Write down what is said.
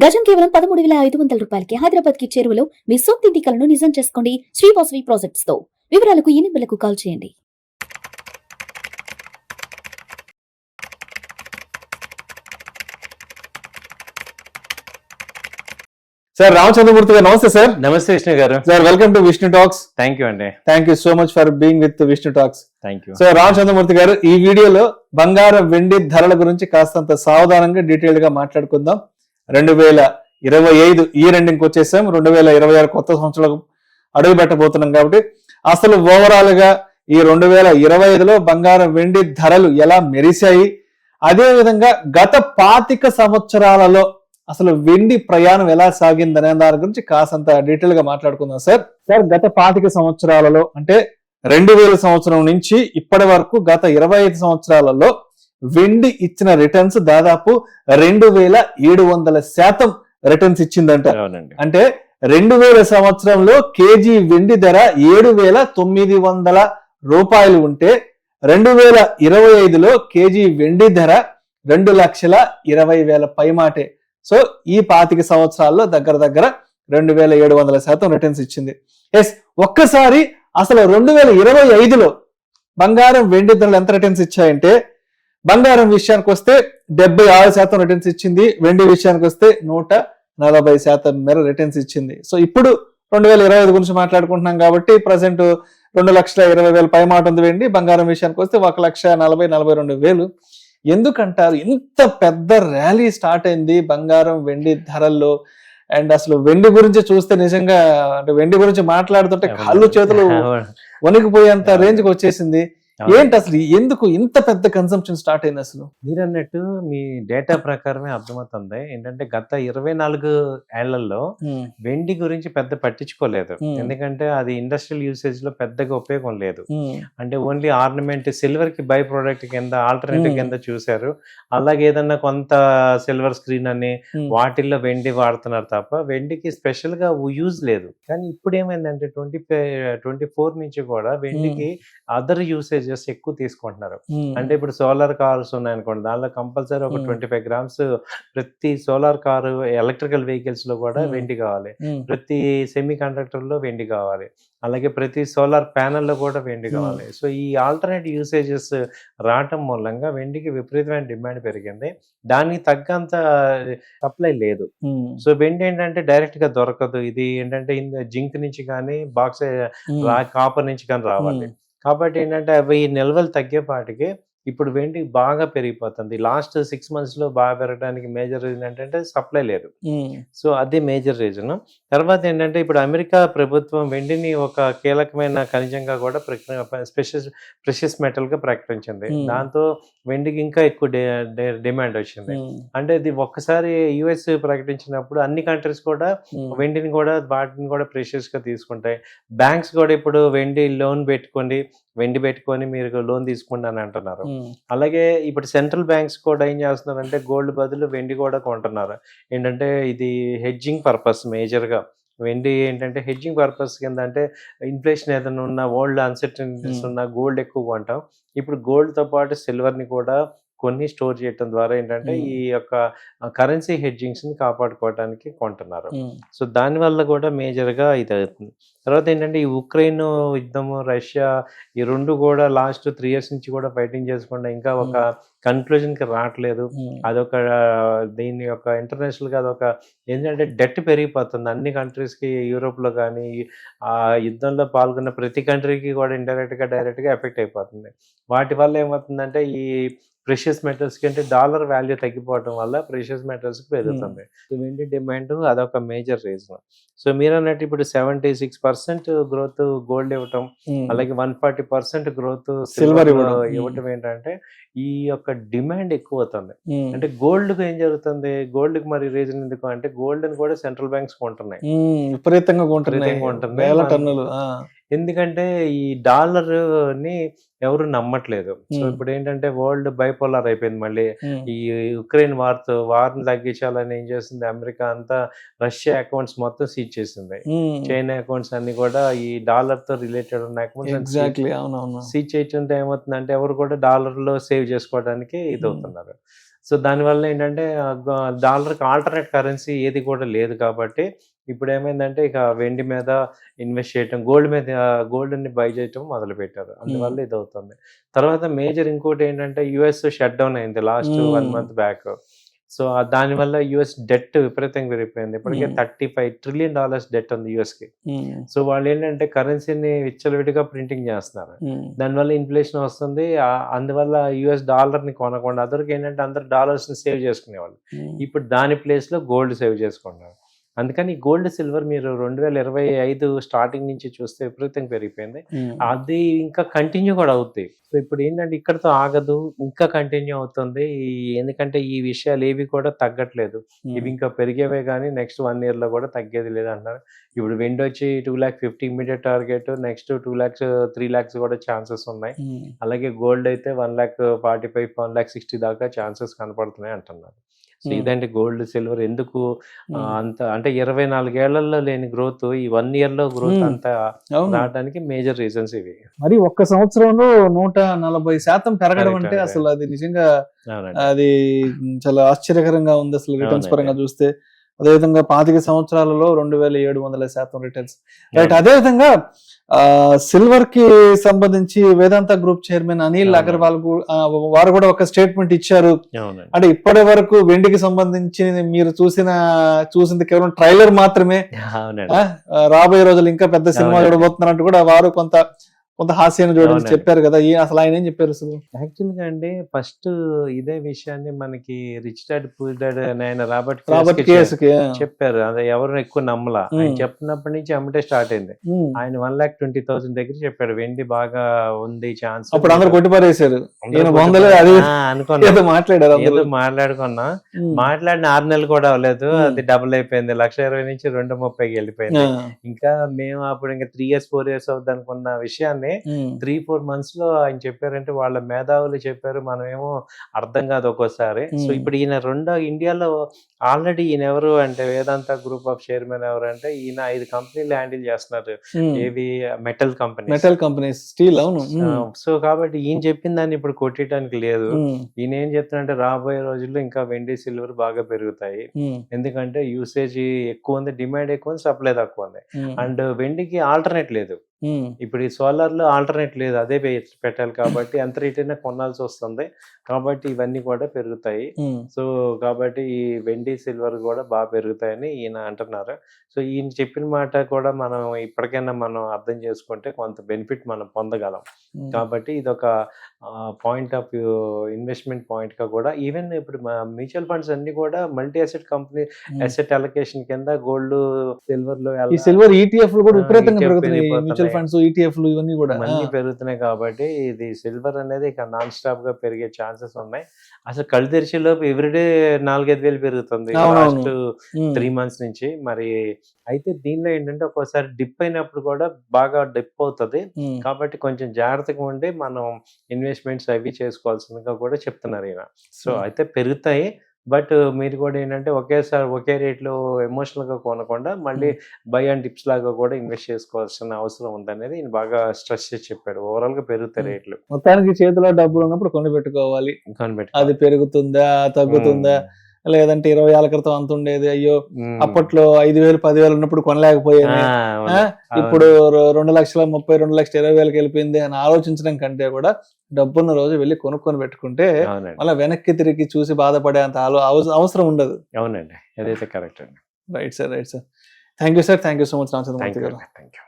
గజం కేవలం 13,500 రూపాయలకి హైదరాబాద్ కి చేరువలో మీ సొంతింటి కలను నిజం చేసుకోండి శ్రీ వాసవి ప్రాజెక్ట్స్ తో. వివరాలకు ఈ నెంబర్లకు కాల్ చేయండి. సార్ రామచంద్రమూర్తి గారు నమస్తే సార్. నమస్తే విష్ణు గారు. Sir welcome to Vishnu talks. Thank you అండి. Thank you so much for being with Vishnu talks. Thank you. Sir Ramachandramurthy గారు, ఈ వీడియోలో బంగారం వెండి ధరల గురించి కాస్తంత సావధానంగా డీటెయిల్ గా మాట్లాడుకుందాం. 2025 ఈ రెండింగ్కి వచ్చేసాం. 2026 కొత్త సంవత్సరం అడుగు పెట్టబోతున్నాం కాబట్టి అసలు ఓవరాల్ గా ఈ 2025లో బంగారం వెండి ధరలు ఎలా మెరిశాయి, అదే విధంగా గత 25 సంవత్సరాలలో అసలు వెండి ప్రయాణం ఎలా సాగిందనే దాని గురించి కాసంత డీటెయిల్ గా మాట్లాడుకుందాం సార్. సార్ గత 25 సంవత్సరాలలో అంటే 2000 సంవత్సరం నుంచి ఇప్పటి వరకు గత 25 సంవత్సరాలలో వెండి ఇచ్చిన రిటర్న్స్ దాదాపు 2700% రిటర్న్స్ ఇచ్చిందంట. అంటే 2000 సంవత్సరంలో కేజీ వెండి ధర 7,900 రూపాయలు ఉంటే 2025లో కేజీ వెండి ధర 2,20,000 పైమాటే. సో ఈ 25 సంవత్సరాల్లో దగ్గర 2700% రిటర్న్స్ ఇచ్చింది. ఎస్, ఒక్కసారి అసలు 2025లో బంగారం వెండి ధరలు ఎంత రిటర్న్స్ ఇచ్చాయంటే, బంగారం విషయానికి వస్తే 76% రిటర్న్స్ ఇచ్చింది, వెండి విషయానికి వస్తే 140% మేర రిటర్న్స్ ఇచ్చింది. సో ఇప్పుడు 2025 గురించి మాట్లాడుకుంటున్నాం కాబట్టి ప్రజెంట్ 2,20,000 పైమాట ఉంది వెండి. బంగారం విషయానికి వస్తే 1,40,42,000. ఎందుకంటారు ఇంత పెద్ద ర్యాలీ స్టార్ట్ అయింది బంగారం వెండి ధరల్లో? అండ్ అసలు వెండి గురించి చూస్తే నిజంగా అంటే వెండి గురించి మాట్లాడుతుంటే కాళ్ళు చేతులు వణికిపోయేంత రేంజ్కి వచ్చేసింది. ఏంటి అసలు ఎందుకు ఇంత పెద్ద కన్సంప్షన్ స్టార్ట్ అయింది? అసలు మీరు అన్నట్టు మీ డేటా ప్రకారమే అర్థమవుతుంది. ఏంటంటే గత 24 ఏళ్లలో వెండి గురించి పెద్ద పట్టించుకోలేదు. ఎందుకంటే అది ఇండస్ట్రియల్ యూసేజ్ లో పెద్దగా ఉపయోగం లేదు. అంటే ఓన్లీ ఆర్నమెంట్, సిల్వర్ కి బై ప్రోడక్ట్ కింద, ఆల్టర్నేటివ్ కింద చూశారు. అలాగే ఏదన్నా కొంత సిల్వర్ స్క్రీన్ అని వాటిల్లో వెండి వాడుతున్నారు తప్ప వెండికి స్పెషల్ గా యూజ్ లేదు. కానీ ఇప్పుడు ఏమైందంటే 2024 నుంచి కూడా వెండికి అదర్ యూసేజ్ ఎక్కువ తీసుకుంటున్నారు. అంటే ఇప్పుడు సోలార్ కార్స్ ఉన్నాయనుకోండి, దానిలో కంపల్సరీ ఒక 25 గ్రామ్స్ ప్రతి సోలార్ కారు, ఎలక్ట్రికల్ వెహికల్స్ లో కూడా వెండి కావాలి, ప్రతి సెమీ కండక్టర్ లో వెండి కావాలి, అలాగే ప్రతి సోలార్ ప్యానెల్ లో కూడా వెండి కావాలి. సో ఈ ఆల్టర్నేటివ్ యూసేజెస్ రావటం మూలంగా వెండికి విపరీతమైన డిమాండ్ పెరిగింది. దానికి తగ్గంత సప్లై లేదు. సో వెండి ఏంటంటే డైరెక్ట్ గా దొరకదు. ఇది ఏంటంటే జింక్ నుంచి కానీ బాక్స్ కాపర్ నుంచి కానీ రావాలి. కాబట్టి ఏంటంటే అవి నిల్వలు తగ్గేపాటికి ఇప్పుడు వెండి బాగా పెరిగిపోతుంది. లాస్ట్ 6 months లో బాగా పెరగడానికి మేజర్ రీజన్ ఏంటంటే సప్లై లేదు. సో అదే మేజర్ రీజన్. తర్వాత ఏంటంటే ఇప్పుడు అమెరికా ప్రభుత్వం వెండిని ఒక కీలకమైన ఖనిజంగా కూడా ప్రెషియస్ మెటల్ గా ప్రకటించింది. దాంతో వెండికి ఇంకా ఎక్కువ డిమాండ్ వచ్చింది. అంటే ఇది ఒక్కసారి యుఎస్ ప్రకటించినప్పుడు అన్ని కంట్రీస్ కూడా వెండిని కూడా వాటిని కూడా ప్రెషియస్ గా తీసుకుంటాయి. బ్యాంక్స్ కూడా ఇప్పుడు వెండి లోన్ పెట్టుకొని మీరు లోన్ తీసుకోండి అని అంటున్నారు. అలాగే ఇప్పుడు సెంట్రల్ బ్యాంక్స్ కూడా ఏం చేస్తున్నారంటే గోల్డ్ బదులు వెండి కూడా కొంటున్నారు. ఏంటంటే ఇది హెడ్జింగ్ పర్పస్ మేజర్ గా. వెండి ఏంటంటే హెడ్జింగ్ పర్పస్ కింద, అంటే ఇన్ఫ్లేషన్ ఏదైనా ఉన్న, వరల్డ్ అన్సర్టనిటీస్ ఉన్న గోల్డ్ ఎక్కువ కొంటాం. ఇప్పుడు గోల్డ్ తో పాటు సిల్వర్ ని కూడా కొన్ని స్టోర్ చేయటం ద్వారా ఏంటంటే ఈ యొక్క కరెన్సీ హెడ్జింగ్స్ ని కాపాడుకోవడానికి కొంటున్నారు. సో దానివల్ల కూడా మేజర్ గా ఇది అవుతుంది. తర్వాత ఏంటంటే ఈ ఉక్రెయిన్ యుద్ధము, రష్యా, ఈ రెండు కూడా లాస్ట్ 3 years నుంచి కూడా ఫైటింగ్ చేసుకుంటా ఇంకా ఒక కన్క్లూజన్ కి రావట్లేదు. అదొక దీని యొక్క ఇంటర్నేషనల్ గా అదొక ఏంటంటే డెట్ పెరిగిపోతుంది అన్ని కంట్రీస్ కి. యూరోప్ లో కానీ ఆ యుద్ధంలో పాల్గొన్న ప్రతి కంట్రీకి కూడా ఇండైరెక్ట్ గా డైరెక్ట్ గా ఎఫెక్ట్ అయిపోతుంది. వాటి వల్ల ఏమవుతుందంటే ఈ ప్రెషియస్ మెటల్స్ కి అంటే డాలర్ వాల్యూ తగ్గిపోవడం వల్ల ప్రెషియస్ మెటల్స్ కి పెరుగుతుంది. వెండి డిమాండ్ అదొక మేజర్ రీజన్. సో మీరు అన్నట్టు ఇప్పుడు 76% గ్రోత్ గోల్డ్ ఇవ్వటం, అలాగే 140% గ్రోత్ సిల్వర్ ఇవ్వటం ఏంటంటే ఈ యొక్క డిమాండ్ ఎక్కువ అవుతుంది. అంటే గోల్డ్ కు ఏం జరుగుతుంది? గోల్డ్ కి మరి రీజన్ ఎందుకు అంటే గోల్డ్ ని కూడా సెంట్రల్ బ్యాంక్స్ కొంటున్నాయి, విపరీతంగా కొంటున్నాయి. ఎందుకంటే ఈ డాలర్ ని ఎవరు నమ్మట్లేదు. సో ఇప్పుడు ఏంటంటే వరల్డ్ బైపోలార్ అయిపోయింది. మళ్ళీ ఈ యుక్రెయిన్ వార్ని తగ్గించాలని ఏం చేసింది అమెరికా అంతా, రష్యా అకౌంట్స్ మొత్తం సీజ్ చేసింది. చైనా అకౌంట్స్ అన్ని కూడా ఈ డాలర్ తో రిలేటెడ్ ఉన్న అకౌంట్స్ సీజ్ చేయటంతో ఏమవుతుందంటే ఎవరు కూడా డాలర్ లో సేవ్ చేసుకోవడానికి ఇది అవుతున్నారు. సో దానివల్ల ఏంటంటే డాలర్కి ఆల్టర్నేట్ కరెన్సీ ఏది కూడా లేదు కాబట్టి ఇప్పుడు ఏమైందంటే ఇక వెండి మీద ఇన్వెస్ట్ చేయటం, గోల్డ్ని బై చేయటం మొదలు పెట్టారు. అందువల్ల ఇది అవుతుంది. తర్వాత మేజర్ ఇంకోటి ఏంటంటే యుఎస్ షట్ డౌన్ అయింది లాస్ట్ 1 month బ్యాక్. సో దానివల్ల యుఎస్ డెట్ విపరీతంగా పెరిగిపోయింది. ఇప్పటికే $35 trillion డెట్ ఉంది యుఎస్కి. సో వాళ్ళు ఏంటంటే కరెన్సీని విచ్చలవిడిగా ప్రింటింగ్ చేస్తున్నారు. దానివల్ల ఇన్ఫ్లేషన్ వస్తుంది. అందువల్ల యుఎస్ డాలర్ని కొనకుండా అదరికి ఏంటంటే అందరు డాలర్స్ని సేవ్ చేసుకునేవాళ్ళు. ఇప్పుడు దాని ప్లేస్లో గోల్డ్ సేవ్ చేసుకుంటున్నారు. అందుకని గోల్డ్ సిల్వర్ మీరు 2025 స్టార్టింగ్ నుంచి చూస్తే విపరీతంగా పెరిగిపోయింది. అది ఇంకా కంటిన్యూ కూడా అవుతాయి. సో ఇప్పుడు ఏంటంటే ఇక్కడతో ఆగదు, ఇంకా కంటిన్యూ అవుతుంది. ఎందుకంటే ఈ విషయాలు ఏవి కూడా తగ్గట్లేదు. ఇవి ఇంకా పెరిగేవే కానీ నెక్స్ట్ 1 year లో కూడా తగ్గేది లేదు అంటున్నారు. ఇప్పుడు వెండి వచ్చి 2,50,000 immediate target, next 2 lakhs 3 lakhs కూడా ఛాన్సెస్ ఉన్నాయి. అలాగే గోల్డ్ అయితే 1,45,000 1,60,000 దాకా ఛాన్సెస్ కనపడుతున్నాయి అంటున్నారు. సో ఇదంటే గోల్డ్ సిల్వర్ ఎందుకు అంత అంటే 24 ఏళ్లలో లేని గ్రోత్ ఈ 1 year లో గ్రోత్ అంతా రావడానికి మేజర్ రీజన్స్ ఇవి. మరి ఒక్క సంవత్సరంలో 140% పెరగడం అంటే అసలు అది నిజంగా అది చాలా ఆశ్చర్యకరంగా ఉంది అసలు రిటర్న్స్ పరంగా చూస్తే. అదేవిధంగా 25 సంవత్సరాలలో 2,700% రిటర్న్స్. రైట్. అదేవిధంగా సిల్వర్ కి సంబంధించి వేదాంత గ్రూప్ చైర్మన్ అనిల్ అగర్వాల్ వారు కూడా ఒక స్టేట్మెంట్ ఇచ్చారు. అంటే ఇప్పటి వరకు వెండికి సంబంధించి మీరు చూసింది కేవలం ట్రైలర్ మాత్రమే, రాబోయే రోజులు ఇంకా పెద్ద సినిమా చూడబోతున్నారంటూ కూడా వారు కొంత హాస్యాన్ని జోడించి చెప్పారు కదా. అసలు ఆయన ఏం చెప్పారు అసలు? యాక్చువల్గా అండి ఫస్ట్ ఇదే విషయాన్ని మనకి రిచ్ డాడ్ పూర్ డాడ్ ఆయన రాబర్ట్ చెప్పారు. అదే ఎవరు ఎక్కువ నమ్మలా. ఆయన చెప్పినప్పటి నుంచి అమ్మటే స్టార్ట్ అయింది. ఆయన 1,20,000 దగ్గర చెప్పాడు వెండి బాగా ఉంది ఛాన్స్. అప్పుడు అందరు కొట్టిపారేశారు మాట్లాడుకున్నా. మాట్లాడిన 6 నెలలు కూడా అవ్వలేదు, అది డబుల్ అయిపోయింది. 1,20,000 నుంచి 230,000 వెళ్ళిపోయింది. ఇంకా మేము అప్పుడు ఇంకా 3 years 4 years అవుద్ది అనుకున్న విషయాన్ని 3-4 months లో ఆయన చెప్పారంటే వాళ్ళ మేధావులు చెప్పారు, మనమేమో అర్థం కాదు ఒక్కోసారి. సో ఇప్పుడు ఈయన ఇండియాలో ఆల్రెడీ ఈయన ఎవరు అంటే వేదాంత గ్రూప్ ఆఫ్ చైర్మన్ ఎవరు అంటే ఈయన 5 కంపెనీలు హ్యాండిల్ చేస్తున్నారు. ఏవి మెటల్ కంపెనీస్, స్టీల్. అవును. సో కాబట్టి ఈయన చెప్పిన దాన్ని ఇప్పుడు కొట్టడానికి లేదు. ఈయన ఏం చెప్తున్నారంటే రాబోయే రోజుల్లో ఇంకా వెండి సిల్వర్ బాగా పెరుగుతాయి. ఎందుకంటే యూసేజ్ ఎక్కువ ఉంది, డిమాండ్ ఎక్కువ ఉంది, సప్లై తక్కువ ఉంది. అండ్ వెండికి ఆల్టర్నేట్ లేదు. ఇప్పుడు ఈ సోలార్ లో ఆల్టర్నేట్ లేదు, అదే పెట్టాలి కాబట్టి ఎంత రేట్ అయినా కొనాల్సి వస్తుంది. కాబట్టి ఇవన్నీ కూడా పెరుగుతాయి. సో కాబట్టి ఈ వెండి సిల్వర్ కూడా బాగా పెరుగుతాయని ఈయన అంటున్నారు. సో ఈయన చెప్పిన మాట కూడా మనం ఇప్పటికైనా మనం అర్థం చేసుకుంటే కొంత బెనిఫిట్ మనం పొందగలం. కాబట్టి ఇది ఒక point of view, investment point గా కూడా. ఈవెన్ ఇప్పుడు మ్యూచువల్ ఫండ్స్ అన్ని కూడా multi asset company asset allocation కింద గోల్డ్ సిల్వర్ లో సిల్వర్ ETF కూడా విపరీతంగా పెరుగుతున్నాయి. మ్యూచువల్ ఫండ్స్ ETF లు ఇవన్నీ కూడా అన్ని పెరుగుతున్నాయి. కాబట్టి ఇది సిల్వర్ అనేది ఇక నాన్ స్టాప్ గా పెరిగే ఛాన్సెస్ ఉన్నాయి. అసలు కళ్ళు తెరిచే లోపు ఎవ్రీడే 4-5 వేలు పెరుగుతుంది లాస్ట్ 3 months నుంచి. మరి అయితే దీనిలో ఏంటంటే ఒక్కోసారి డిప్ అయినప్పుడు కూడా బాగా డిప్ అవుతుంది. కాబట్టి కొంచెం జాగ్రత్తగా ఉండి మనం ఇన్వెస్ట్మెంట్స్ అవి చేసుకోవాల్సిందిగా కూడా చెప్తున్నారు ఈయన. సో అయితే పెరుగుతాయి, బట్ మీరు కూడా ఏంటంటే ఒకేసారి ఒకే రేట్లో ఎమోషనల్ గా కొనకుండా మళ్ళీ బై అండ్ డిప్స్ లాగా కూడా ఇన్వెస్ట్ చేసుకోవాల్సిన అవసరం ఉందనేది ఈయన బాగా స్ట్రెస్ చేసి చెప్పాడు. ఓవరాల్ గా పెరుగుతాయి రేట్లు. మొత్తానికి చేతిలో డబ్బులు ఉన్నప్పుడు కొనిపెట్టుకోవాలి. అది పెరుగుతుందా తగ్గుతుందా, లేదంటే 20 ఏళ్ల క్రితం అంత ఉండేది, అయ్యో అప్పట్లో 5,000 10,000 ఉన్నప్పుడు కొనలేకపోయాను, ఇప్పుడు 2,30,000 వెళ్ళిపోయింది అని ఆలోచించడం కంటే కూడా డబ్బున్న రోజు వెళ్ళి కొనుక్కొని పెట్టుకుంటే మళ్ళీ వెనక్కి తిరిగి చూసి బాధపడే అంత అవసరం ఉండదు. అవునండి, అదైతే కరెక్ట్ అండి. Right sir. Thank you sir. Thank you so much Ramachandramurthy గారు. Thank you.